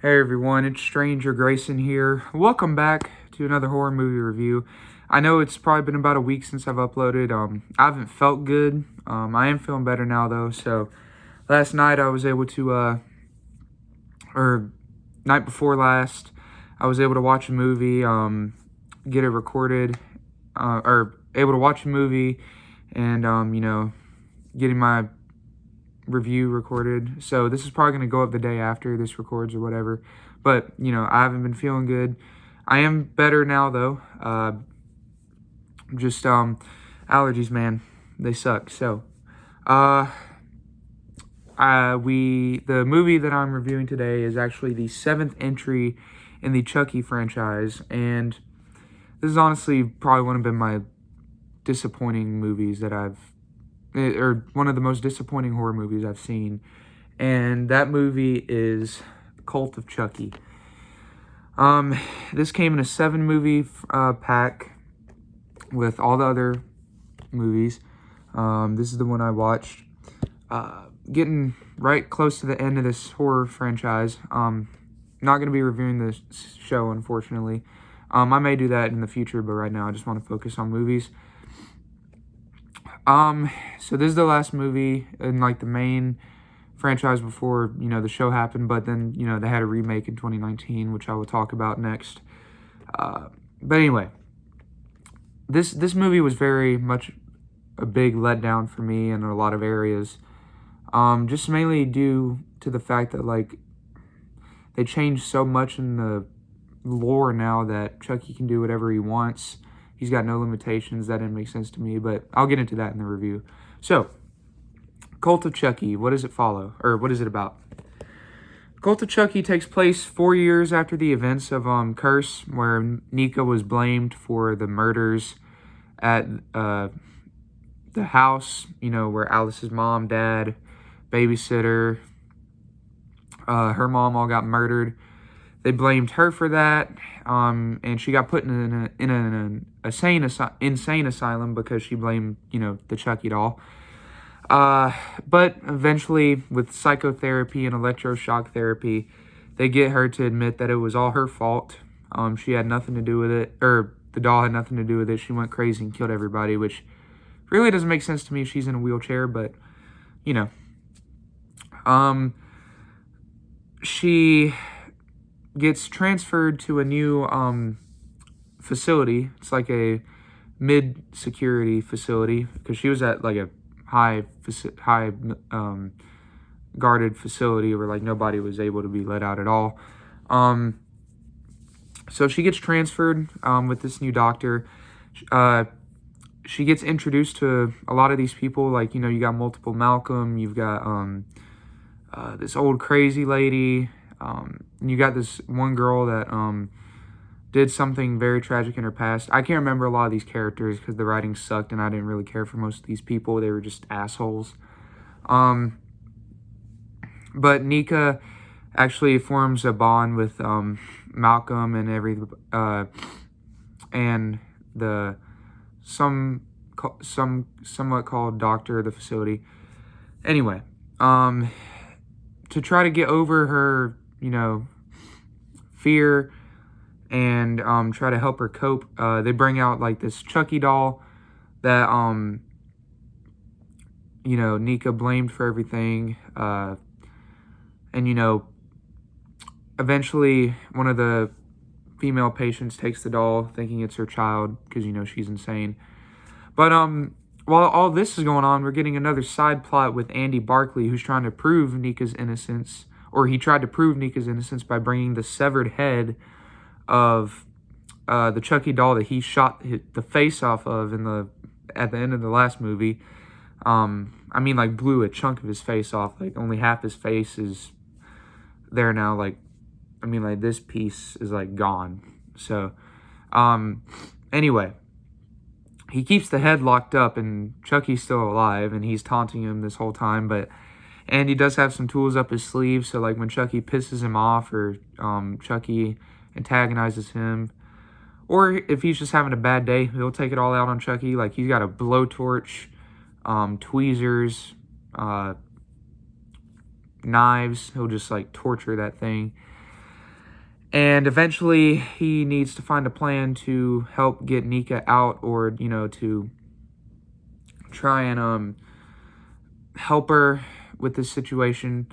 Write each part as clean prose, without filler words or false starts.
Hey everyone, it's Stranger Grayson here. Welcome back to another horror movie review. I know it's probably been about a week since I've uploaded. I haven't felt good. I am feeling better now though. So last night I was able to, or night before last, I was able to watch a movie, get it recorded, or able to watch a movie, and getting my review recorded. So this is probably going to go up the day after this records or whatever, but I haven't been feeling good. I am better now though. Just allergies, man, they suck. So the movie that I'm reviewing today is actually the 7th entry in the Chucky franchise, and this is honestly probably one of been my disappointing movies that or one of the most disappointing horror movies I've seen, and that movie is Cult of Chucky. This came in a 7-movie pack with all the other movies. This is the one I watched. Getting right close to the end of this horror franchise. Not going to be reviewing this show, unfortunately. I may do that in the future, but right now I just want to focus on movies. So this is the last movie in like the main franchise before, the show happened, but then, they had a remake in 2019, which I will talk about next. But anyway, this movie was very much a big letdown for me in a lot of areas. Just mainly due to the fact that, like, they changed so much in the lore now that Chucky can do whatever he wants. He's got no limitations. That didn't make sense to me, but I'll get into that in the review. So, Cult of Chucky, what does it follow? Or what is it about? Cult of Chucky takes place 4 years after the events of Curse, where Nika was blamed for the murders at the house, where Alice's mom, dad, babysitter, her mom all got murdered. They blamed her for that, and she got put in an insane asylum because she blamed, the Chucky doll. But eventually, with psychotherapy and electroshock therapy, they get her to admit that it was all her fault. She had nothing to do with it, or the doll had nothing to do with it. She went crazy and killed everybody, which really doesn't make sense to me if she's in a wheelchair, but, she gets transferred to a new facility. It's like a mid-security facility because she was at like a high guarded facility where like nobody was able to be let out at all. So she gets transferred with this new doctor. She gets introduced to a lot of these people. Like, you got multiple Malcolm. You've got this old crazy lady. And you got this one girl that did something very tragic in her past. I can't remember a lot of these characters because the writing sucked and I didn't really care for most of these people. They were just assholes. But Nika actually forms a bond with Malcolm and and the somewhat called doctor of the facility. Anyway, to try to get over her, fear and try to help her cope, they bring out like this Chucky doll that Nika blamed for everything, and eventually one of the female patients takes the doll thinking it's her child because she's insane. But while all this is going on, we're getting another side plot with Andy Barkley, who's trying to prove Nika's innocence, or he tried to prove Nika's innocence by bringing the severed head of the Chucky doll that he shot the face off of at the end of the last movie. Like blew a chunk of his face off. Like only half his face is there now. Like this piece is like gone. So anyway, he keeps the head locked up and Chucky's still alive and he's taunting him this whole time, but Andy does have some tools up his sleeve, so like when Chucky pisses him off or Chucky antagonizes him, or if he's just having a bad day, he'll take it all out on Chucky. Like he's got a blowtorch, tweezers, knives. He'll just like torture that thing. And eventually he needs to find a plan to help get Nika out, or, you know, to try and help her with this situation.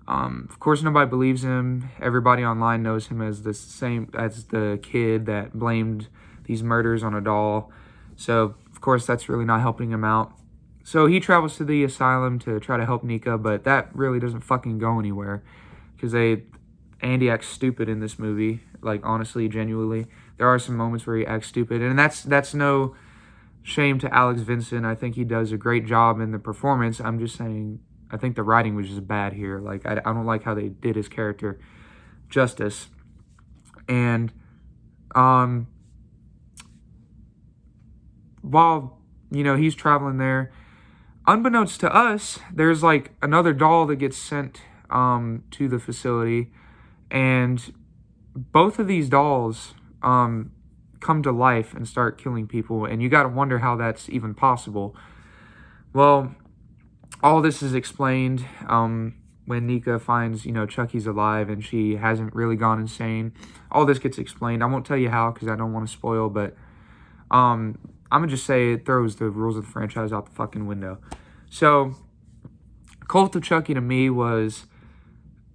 Of course, nobody believes him. Everybody online knows him as the same as the kid that blamed these murders on a doll. So, of course, that's really not helping him out. So he travels to the asylum to try to help Nika, but that really doesn't fucking go anywhere, because Andy acts stupid in this movie. Like, honestly, genuinely, there are some moments where he acts stupid, and that's no shame to Alex Vincent. I think he does a great job in the performance. I'm just saying, I think the writing was just bad here. Like, I don't like how they did his character justice. And while, you know, he's traveling there, unbeknownst to us, there's like another doll that gets sent to the facility, and both of these dolls come to life and start killing people, and you got to wonder how that's even possible. Well, all this is explained when Nika finds, you know, Chucky's alive and she hasn't really gone insane. All this gets explained. I won't tell you how because I don't want to spoil, but I'm going to just say it throws the rules of the franchise out the fucking window. So, Cult of Chucky to me was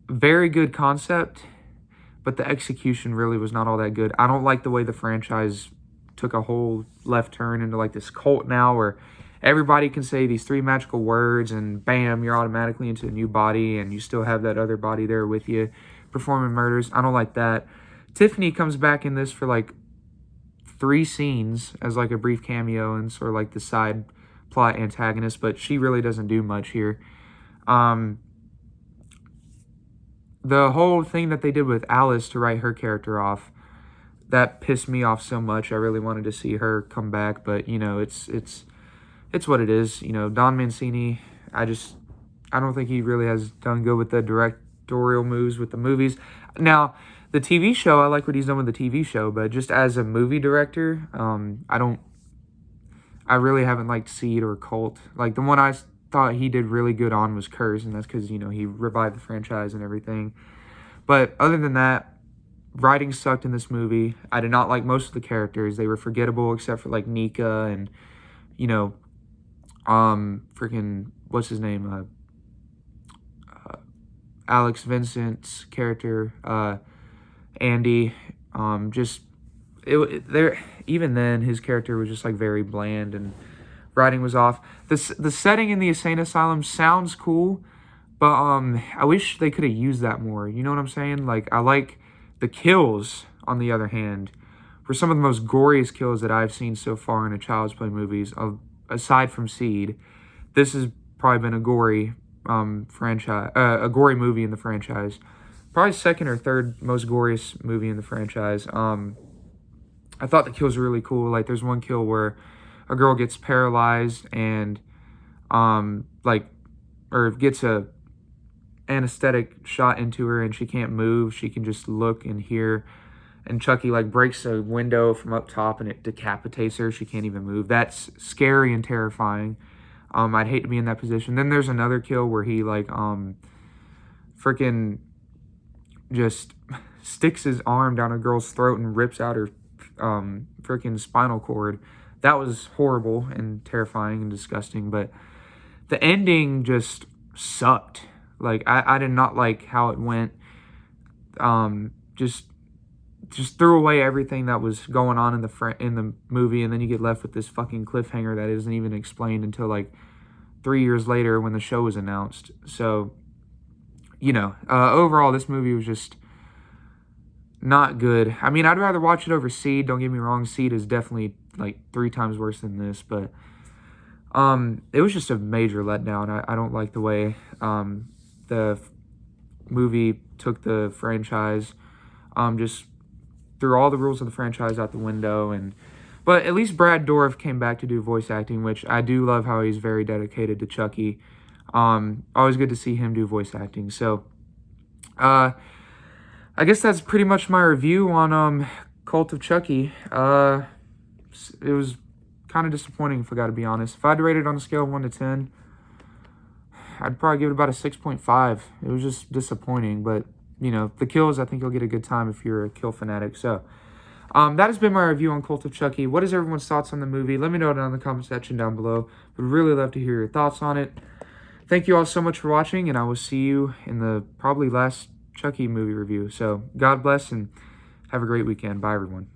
a very good concept, but the execution really was not all that good. I don't like the way the franchise took a whole left turn into like this cult now, where everybody can say these 3 magical words and bam, you're automatically into a new body, and you still have that other body there with you performing murders. I don't like that. Tiffany comes back in this for like 3 scenes as like a brief cameo and sort of like the side plot antagonist, but she really doesn't do much here. The whole thing that they did with Alice to write her character off, that pissed me off so much. I really wanted to see her come back, but you know, it's what it is. You know, Don Mancini, I don't think he really has done good with the directorial moves with the movies. Now, the TV show, I like what he's done with the TV show, but just as a movie director, I really haven't liked Seed or Cult. Like, the one I thought he did really good on was Curse, and that's because, you know, he revived the franchise and everything. But other than that, writing sucked in this movie. I did not like most of the characters. They were forgettable except for, like, Nika and, you know, freaking, what's his name? Alex Vincent's character, Andy. Even then, his character was just, like, very bland, and writing was off. The setting in the insane asylum sounds cool, but I wish they could have used that more. You know what I'm saying? Like, I like the kills, on the other hand, were some of the most goriest kills that I've seen so far in a Child's Play movies, aside from Seed. This has probably been a gory a gory movie in the franchise. Probably second or third most goriest movie in the franchise. I thought the kills were really cool. Like, there's one kill where a girl gets paralyzed and gets a anesthetic shot into her, and she can't move. She can just look and hear, and Chucky like breaks a window from up top and it decapitates her. She can't even move. That's scary and terrifying. I'd hate to be in that position. Then there's another kill where he freaking just sticks his arm down a girl's throat and rips out her freaking spinal cord. That was horrible and terrifying and disgusting, but the ending just sucked. Like, I did not like how it went. Just threw away everything that was going on in the movie, and then you get left with this fucking cliffhanger that isn't even explained until like 3 years later when the show was announced. So, you know, overall, this movie was just not good. I mean, I'd rather watch it over Seed. Don't get me wrong. Seed is definitely like 3 times worse than this, but it was just a major letdown. I don't like the way the movie took the franchise, just threw all the rules of the franchise out the window. But at least Brad Dourif came back to do voice acting, which I do love how he's very dedicated to Chucky. Always good to see him do voice acting. So, I guess that's pretty much my review on Cult of Chucky. It was kind of disappointing, if I got to be honest. If I had to rate it on a scale of 1 to 10, I'd probably give it about a 6.5. It was just disappointing, but the kills, I think you'll get a good time if you're a kill fanatic. So, that has been my review on Cult of Chucky. What is everyone's thoughts on the movie? Let me know down in the comment section down below. Would really love to hear your thoughts on it. Thank you all so much for watching, and I will see you in the probably last Chucky movie review. So, God bless, and have a great weekend. Bye, everyone.